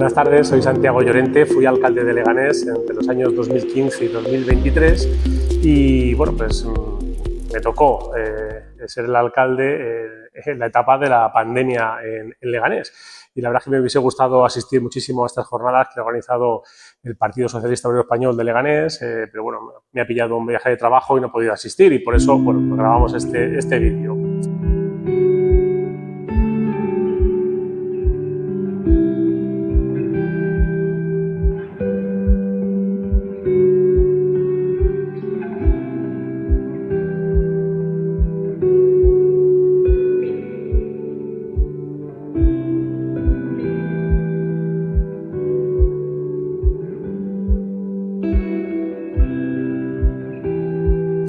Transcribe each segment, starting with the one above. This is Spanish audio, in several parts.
Buenas tardes, soy Santiago Llorente, fui alcalde de Leganés entre los años 2015 y 2023 y bueno, pues me tocó ser el alcalde en la etapa de la pandemia en Leganés. Y la verdad es que me hubiese gustado asistir muchísimo a estas jornadas que ha organizado el Partido Socialista Obrero Español de Leganés, pero bueno, me ha pillado un viaje de trabajo y no he podido asistir y por eso bueno, pues grabamos este vídeo.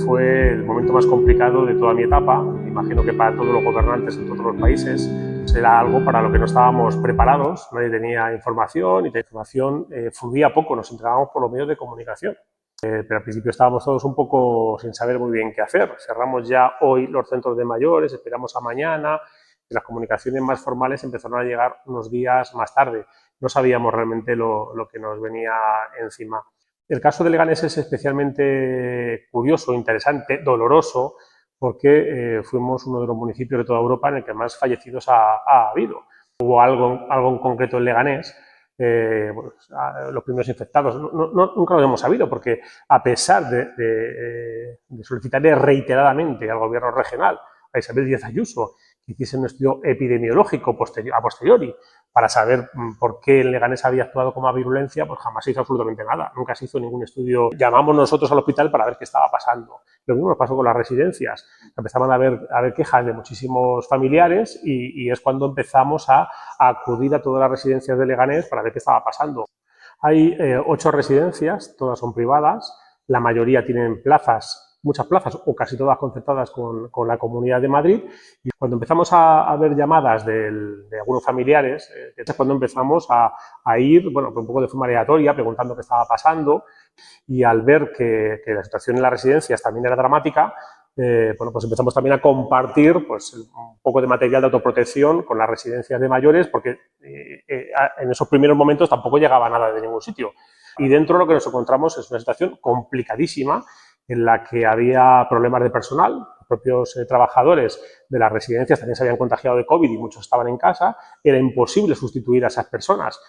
Fue el momento más complicado de toda mi etapa. Me imagino que para todos los gobernantes en todos los países era algo para lo que no estábamos preparados. Nadie tenía información y la información fluía poco, nos entregábamos por los medios de comunicación. Pero al principio estábamos todos un poco sin saber muy bien qué hacer. Cerramos ya hoy los centros de mayores, esperamos a mañana. Y las comunicaciones más formales empezaron a llegar unos días más tarde. No sabíamos realmente lo que nos venía encima. El caso de Leganés es especialmente curioso, interesante, doloroso, porque fuimos uno de los municipios de toda Europa en el que más fallecidos ha habido. Hubo algo en concreto en Leganés, los primeros infectados, nunca lo hemos sabido, porque a pesar de solicitarle reiteradamente al gobierno regional, a Isabel Díaz Ayuso, que hiciese un estudio epidemiológico a posteriori para saber por qué en Leganés había actuado como virulencia, pues jamás se hizo absolutamente nada. Nunca se hizo ningún estudio. Llamamos nosotros al hospital para ver qué estaba pasando. Lo mismo nos pasó con las residencias. Empezaban a haber quejas de muchísimos familiares y es cuando empezamos a acudir a todas las residencias de Leganés para ver qué estaba pasando. Hay 8 residencias, todas son privadas. La mayoría tienen plazas, muchas plazas o casi todas concertadas con la Comunidad de Madrid. Y cuando empezamos a ver llamadas de algunos familiares, es cuando empezamos a ir, bueno, un poco de forma aleatoria, preguntando qué estaba pasando. Y al ver que la situación en las residencias también era dramática, bueno, pues empezamos también a compartir pues, un poco de material de autoprotección con las residencias de mayores, porque en esos primeros momentos tampoco llegaba nada de ningún sitio. Y dentro lo que nos encontramos es una situación complicadísima, en la que había problemas de personal. Los propios trabajadores de las residencias también se habían contagiado de COVID y muchos estaban en casa. Era imposible sustituir a esas personas.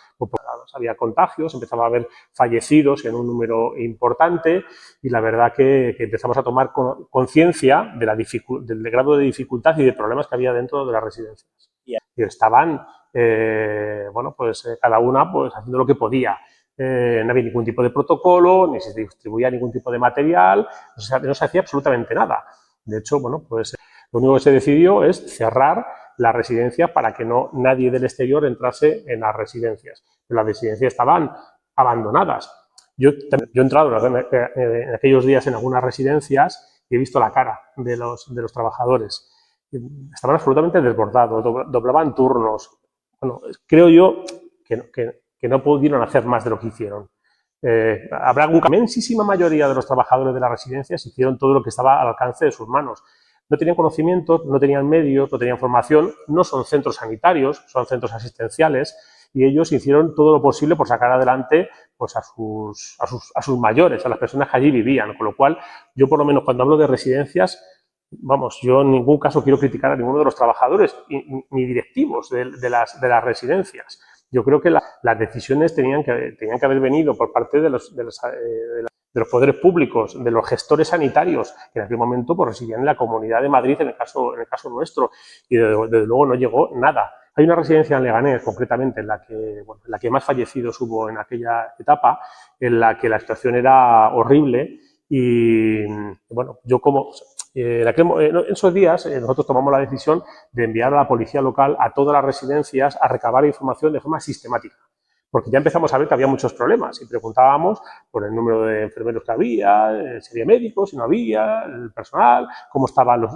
Había contagios, empezaba a haber fallecidos en un número importante y la verdad que empezamos a tomar conciencia del grado de dificultad y de problemas que había dentro de las residencias. Y estaban, bueno, pues cada una pues, haciendo lo que podía. No había ningún tipo de protocolo, ni se distribuía ningún tipo de material, no se hacía absolutamente nada. De hecho, bueno, pues lo único que se decidió es cerrar las residencias para que nadie del exterior entrase en las residencias. Pero las residencias estaban abandonadas. Yo he entrado en aquellos días en algunas residencias y he visto la cara de los trabajadores. Estaban absolutamente desbordados, doblaban turnos. Bueno, creo yo que no pudieron hacer más de lo que hicieron. Habrá una inmensísima mayoría de los trabajadores de las residencias hicieron todo lo que estaba al alcance de sus manos. No tenían conocimientos, no tenían medios, no tenían formación, no son centros sanitarios, son centros asistenciales y ellos hicieron todo lo posible por sacar adelante pues, a sus mayores, a las personas que allí vivían. Con lo cual, yo por lo menos cuando hablo de residencias, vamos, yo en ningún caso quiero criticar a ninguno de los trabajadores ni directivos de las residencias. Yo creo que las decisiones tenían que haber venido por parte de los poderes públicos, de los gestores sanitarios, que en aquel momento pues, residían en la Comunidad de Madrid, en el caso nuestro, y desde luego no llegó nada. Hay una residencia en Leganés, concretamente, en la que más fallecidos hubo en aquella etapa, en la que la situación era horrible y, bueno, yo como... en esos días nosotros tomamos la decisión de enviar a la policía local a todas las residencias a recabar información de forma sistemática, porque ya empezamos a ver que había muchos problemas y preguntábamos por el número de enfermeros que había, si había médicos, si no había, el personal, cómo estaban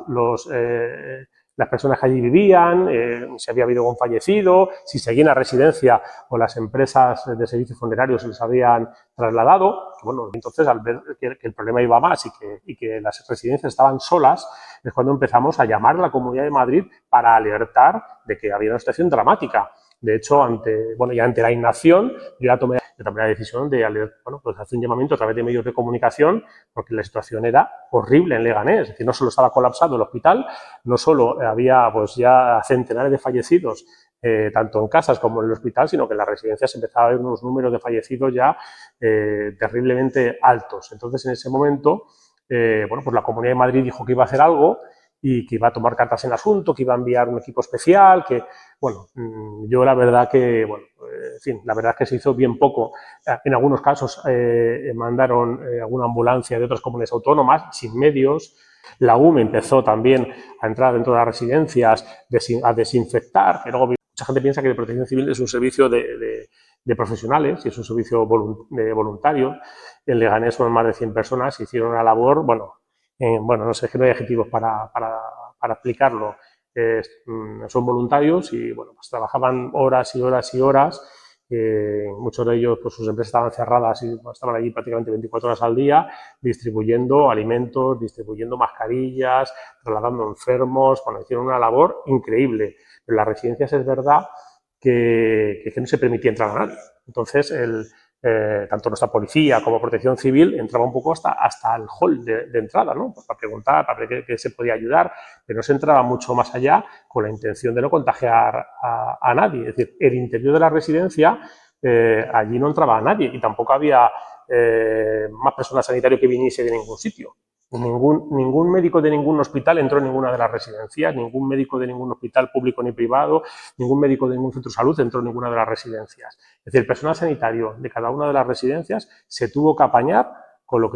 las personas que allí vivían, si había habido algún fallecido, si seguían la residencia o las empresas de servicios funerarios se les habían trasladado. Bueno, entonces, al ver que el problema iba más y que las residencias estaban solas, es cuando empezamos a llamar a la Comunidad de Madrid para alertar de que había una situación dramática. De hecho, ante la inacción, yo ya tomé la decisión de pues hacer un llamamiento a través de medios de comunicación, porque la situación era horrible en Leganés. Es decir, no solo estaba colapsado el hospital, no solo había pues ya centenares de fallecidos, tanto en casas como en el hospital, sino que en las residencias empezaba a haber unos números de fallecidos ya terriblemente altos. Entonces, en ese momento, pues la Comunidad de Madrid dijo que iba a hacer algo y que iba a tomar cartas en el asunto, que iba a enviar un equipo especial, que, yo la verdad que, en fin, la verdad es que se hizo bien poco. En algunos casos mandaron alguna ambulancia de otras comunidades autónomas sin medios. La UME empezó también a entrar dentro de las residencias a desinfectar, que luego mucha gente piensa que la Protección Civil es un servicio de profesionales y es un servicio de voluntarios. En Leganés son más de 100 personas, hicieron una labor, no sé, es que no hay adjetivos para explicarlo. Son voluntarios y pues trabajaban horas y horas y horas. Muchos de ellos, pues sus empresas estaban cerradas y estaban allí prácticamente 24 horas al día distribuyendo alimentos, distribuyendo mascarillas, trasladando enfermos. Hicieron una labor increíble. Pero en las residencias es verdad que no se permitía entrar a nadie. Entonces, tanto nuestra policía como Protección Civil entraba un poco hasta el hall de entrada, ¿no? Pues para preguntar, para ver qué se podía ayudar, pero no se entraba mucho más allá con la intención de no contagiar a nadie. Es decir, el interior de la residencia, allí no entraba nadie y tampoco había más personal sanitario que viniese de ningún sitio. Ningún médico de ningún hospital entró en ninguna de las residencias, ningún médico de ningún hospital público ni privado, ningún médico de ningún centro de salud entró en ninguna de las residencias. Es decir, el personal sanitario de cada una de las residencias se tuvo que apañar con lo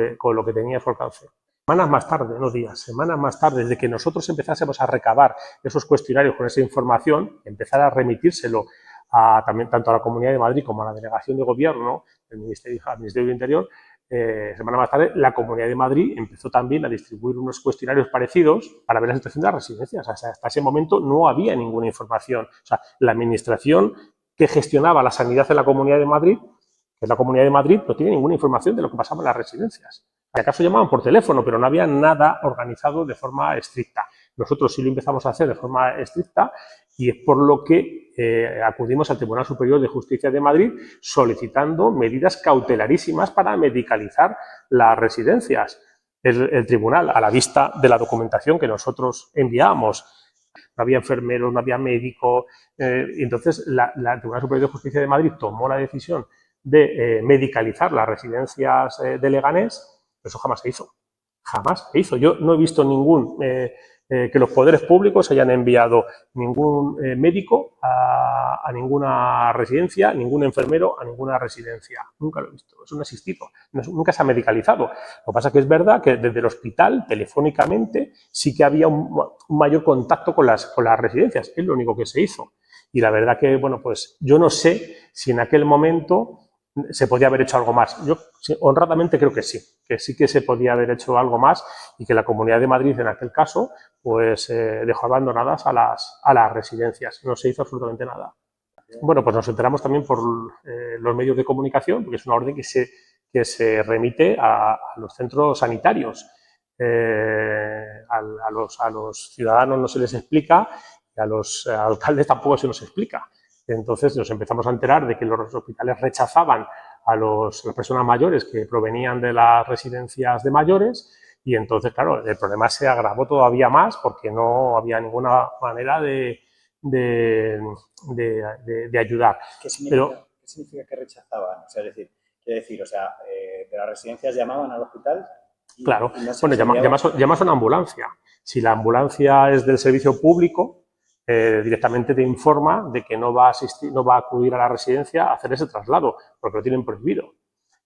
que tenía a su alcance. Semanas más tarde, no días, semanas más tarde, desde que nosotros empezásemos a recabar esos cuestionarios con esa información, empezar a remitírselo también tanto a la Comunidad de Madrid como a la Delegación de Gobierno del Ministerio del Interior. Semana más tarde, la Comunidad de Madrid empezó también a distribuir unos cuestionarios parecidos para ver la situación de las residencias. Hasta ese momento no había ninguna información. O sea, la administración que gestionaba la sanidad en la Comunidad de Madrid, que es la Comunidad de Madrid, no tiene ninguna información de lo que pasaba en las residencias. Si acaso llamaban por teléfono, pero no había nada organizado de forma estricta. Nosotros sí lo empezamos a hacer de forma estricta y es por lo que acudimos al Tribunal Superior de Justicia de Madrid solicitando medidas cautelarísimas para medicalizar las residencias. El tribunal, a la vista de la documentación que nosotros enviamos, no había enfermeros, no había médico, y entonces el Tribunal Superior de Justicia de Madrid tomó la decisión de medicalizar las residencias de Leganés. Eso jamás se hizo. Jamás se hizo. Yo no he visto que los poderes públicos hayan enviado ningún médico a ninguna residencia, ningún enfermero a ninguna residencia. Nunca lo he visto. Eso no ha existido. Nunca se ha medicalizado. Lo que pasa es que es verdad que desde el hospital, telefónicamente, sí que había un mayor contacto con las residencias. Es lo único que se hizo. Y la verdad que, pues yo no sé si en aquel momento se podía haber hecho algo más. Yo honradamente creo que sí que se podía haber hecho algo más y que la Comunidad de Madrid en aquel caso pues dejó abandonadas a las residencias. No se hizo absolutamente nada. Bueno, pues nos enteramos también por los medios de comunicación, porque es una orden que se remite a los centros sanitarios. A los ciudadanos no se les explica y a los alcaldes tampoco se nos explica. Entonces nos empezamos a enterar de que los hospitales rechazaban a las personas mayores que provenían de las residencias de mayores y entonces, claro, el problema se agravó todavía más porque no había ninguna manera de ayudar. ¿Qué significa que rechazaban? O sea, es decir, de las residencias llamaban al hospital. Claro, llamas a una ambulancia. Si la ambulancia es del servicio público, directamente te informa de que no va a acudir a la residencia a hacer ese traslado, porque lo tienen prohibido.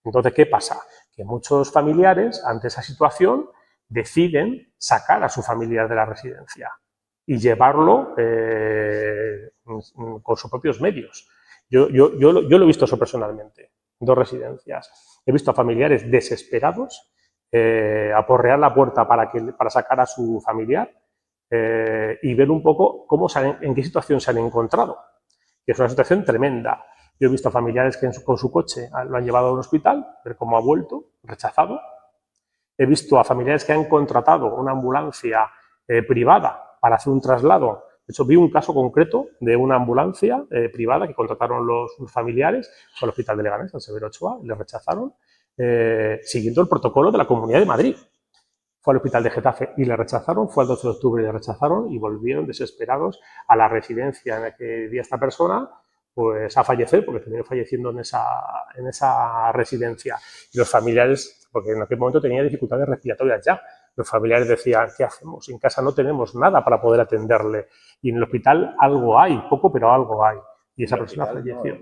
Entonces, ¿qué pasa? Que muchos familiares, ante esa situación, deciden sacar a su familiar de la residencia y llevarlo con sus propios medios. Yo lo he visto eso personalmente, en 2 residencias. He visto a familiares desesperados aporrear la puerta para sacar a su familiar y ver un poco en qué situación se han encontrado. Que es una situación tremenda. Yo he visto a familiares que con su coche lo han llevado a un hospital, ver cómo ha vuelto, rechazado. He visto a familiares que han contratado una ambulancia privada para hacer un traslado De hecho, vi un caso concreto de una ambulancia privada que contrataron los familiares, fue al Hospital de Leganés, al Severo Ochoa, le rechazaron, siguiendo el protocolo de la Comunidad de Madrid. Fue al Hospital de Getafe y le rechazaron, fue al 12 de octubre y le rechazaron y volvieron desesperados a la residencia en la que vivía esta persona, pues a fallecer, porque terminó falleciendo en esa residencia. Y los familiares, porque en aquel momento tenía dificultades respiratorias ya, los familiares decían, ¿qué hacemos? En casa no tenemos nada para poder atenderle. Y en el hospital algo hay, poco, pero algo hay. Y esa persona falleció.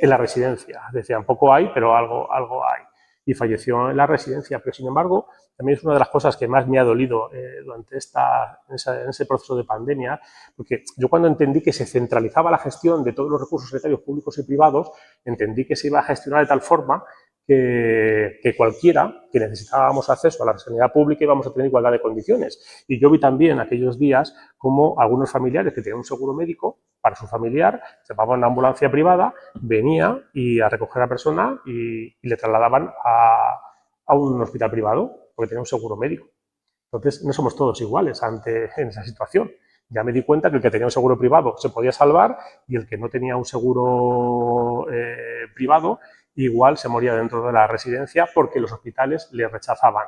En la residencia. Decían, poco hay, pero algo hay. Y falleció en la residencia. Pero, sin embargo, también es una de las cosas que más me ha dolido durante en ese proceso de pandemia, porque yo cuando entendí que se centralizaba la gestión de todos los recursos sanitarios públicos y privados, entendí que se iba a gestionar de tal forma que cualquiera que necesitábamos acceso a la sanidad pública íbamos a tener igualdad de condiciones. Y yo vi también aquellos días como algunos familiares que tenían un seguro médico para su familiar, se pagaba una ambulancia privada, venía a recoger a la persona y le trasladaban a un hospital privado porque tenía un seguro médico. Entonces, no somos todos iguales en esa situación. Ya me di cuenta que el que tenía un seguro privado se podía salvar y el que no tenía un seguro privado igual se moría dentro de la residencia porque los hospitales le rechazaban.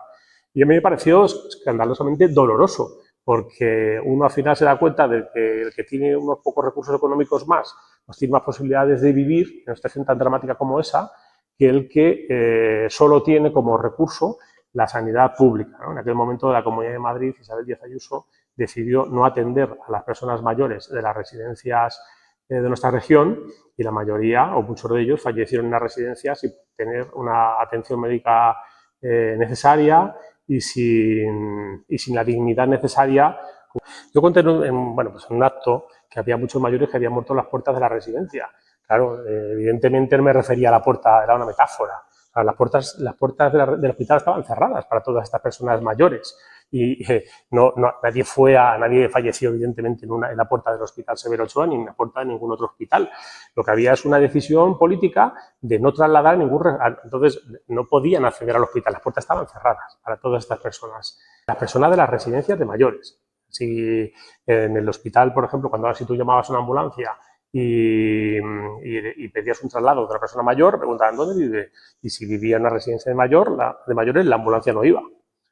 Y a mí me pareció escandalosamente doloroso, porque uno al final se da cuenta de que el que tiene unos pocos recursos económicos más, pues tiene más posibilidades de vivir en una situación tan dramática como esa, que el que solo tiene como recurso la sanidad pública, ¿no? En aquel momento la Comunidad de Madrid, Isabel Díaz Ayuso, decidió no atender a las personas mayores de las residencias de nuestra región y la mayoría, o muchos de ellos, fallecieron en las residencias sin tener una atención médica necesaria y sin la dignidad necesaria. Yo conté en un acto que había muchos mayores que habían muerto en las puertas de la residencia. Claro, evidentemente no me refería a la puerta, era una metáfora. O sea, las puertas del hospital estaban cerradas para todas estas personas mayores y nadie falleció evidentemente en la puerta del Hospital Severo Ochoa ni en la puerta de ningún otro hospital. Lo que había es una decisión política de no trasladar entonces no podían acceder al hospital, las puertas estaban cerradas para todas estas personas. Las personas de las residencias de mayores. Si en el hospital, por ejemplo, si tú llamabas a una ambulancia y pedías un traslado de otra persona mayor, preguntaban dónde vive. Y si vivía en una residencia de mayores, la ambulancia no iba.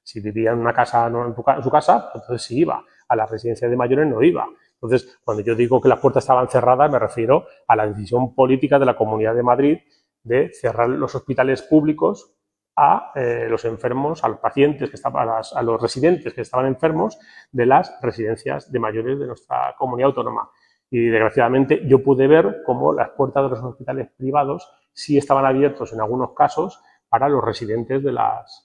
Si vivía en una casa, en su casa, entonces sí iba. A la residencia de mayores no iba. Entonces, cuando yo digo que las puertas estaban cerradas, me refiero a la decisión política de la Comunidad de Madrid de cerrar los hospitales públicos a los enfermos, a los pacientes, a los residentes que estaban enfermos de las residencias de mayores de nuestra comunidad autónoma. Y, desgraciadamente, yo pude ver cómo las puertas de los hospitales privados sí estaban abiertos en algunos casos para los residentes de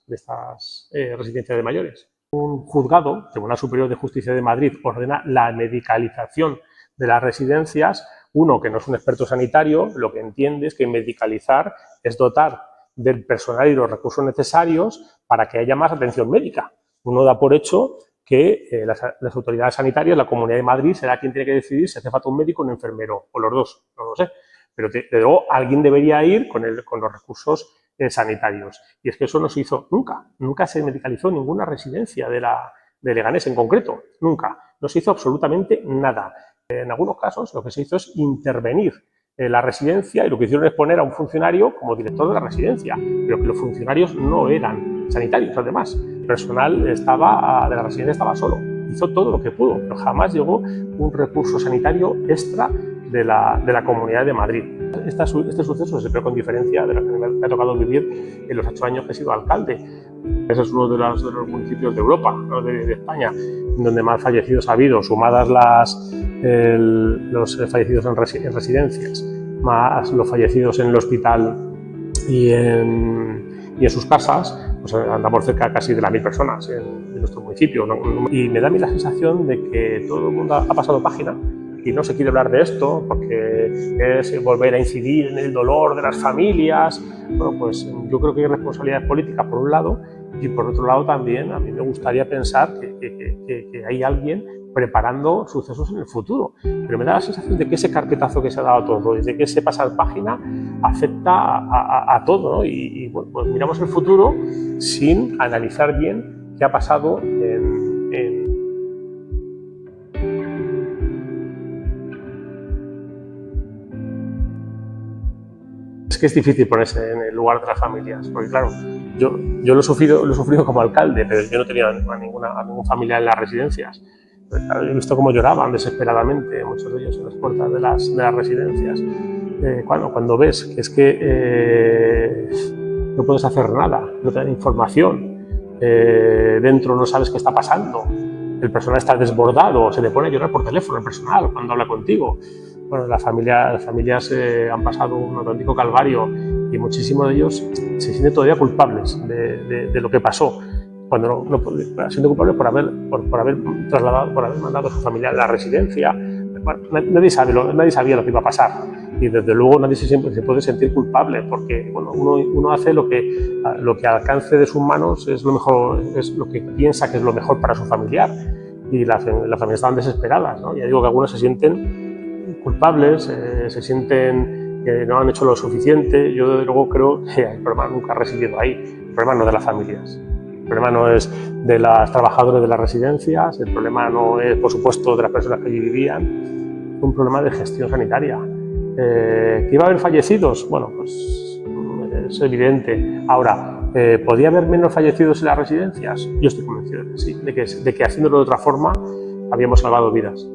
estas residencias de mayores. Un juzgado, Tribunal Superior de Justicia de Madrid, ordena la medicalización de las residencias. Uno, que no es un experto sanitario, lo que entiende es que medicalizar es dotar del personal y los recursos necesarios para que haya más atención médica. Uno da por hecho que las autoridades sanitarias, la Comunidad de Madrid, será quien tiene que decidir si hace falta un médico o un enfermero, o los dos, no lo sé. Pero luego alguien debería ir con los recursos sanitarios. Y es que eso no se hizo nunca. Nunca se medicalizó ninguna residencia de Leganés en concreto. Nunca. No se hizo absolutamente nada. En algunos casos lo que se hizo es intervenir en la residencia y lo que hicieron es poner a un funcionario como director de la residencia, pero que los funcionarios no eran sanitarios, además. El personal de la residencia estaba solo. Hizo todo lo que pudo, pero jamás llegó un recurso sanitario extra de la Comunidad de Madrid. Este suceso se ve con diferencia de lo que me ha tocado vivir en los 8 años que he sido alcalde. Ese es uno de los municipios de Europa, ¿no? de España, donde más fallecidos ha habido, sumadas los fallecidos en residencias, más los fallecidos en el hospital y en sus casas, pues andamos cerca casi de las 1000 personas en nuestro municipio, ¿no? Y me da a mí la sensación de que todo el mundo ha pasado página y no se quiere hablar de esto porque es volver a incidir en el dolor de las familias. Bueno, pues yo creo que hay responsabilidades políticas por un lado y por otro lado también a mí me gustaría pensar que hay alguien preparando sucesos en el futuro. Pero me da la sensación de que ese carpetazo que se ha dado a todo, de que ese pasar página afecta a todo, ¿no? Y bueno, pues miramos el futuro sin analizar bien qué ha pasado en que es difícil ponerse en el lugar de las familias, porque claro, yo lo he sufrido como alcalde, pero yo no tenía a ningún familiar en las residencias. He visto cómo lloraban desesperadamente muchos de ellos en las puertas de las residencias. Cuando ves que es que no puedes hacer nada, no te dan información, dentro no sabes qué está pasando, el personal está desbordado, se le pone a llorar por teléfono el personal cuando habla contigo. Bueno, las familias han pasado un auténtico calvario y muchísimos de ellos se sienten todavía culpables de lo que pasó, cuando siendo culpables por haber trasladado, por haber mandado a su familia a la residencia. Bueno, nadie sabía lo que iba a pasar y desde luego nadie se puede sentir culpable, porque bueno, uno hace lo que al alcance de sus manos es lo mejor, es lo que piensa que es lo mejor para su familiar, y las familias estaban desesperadas, ¿no? Ya digo que algunos se sienten culpables, se sienten que no han hecho lo suficiente. Yo desde luego creo que el problema nunca ha residido ahí. El problema no es de las familias, el problema no es de los trabajadores de las residencias, el problema no es, por supuesto, de las personas que allí vivían. Es un problema de gestión sanitaria. ¿Que iba a haber fallecidos? Bueno, pues es evidente. Ahora, ¿podría haber menos fallecidos en las residencias? Yo estoy convencido de que sí, de que haciéndolo de otra forma habíamos salvado vidas.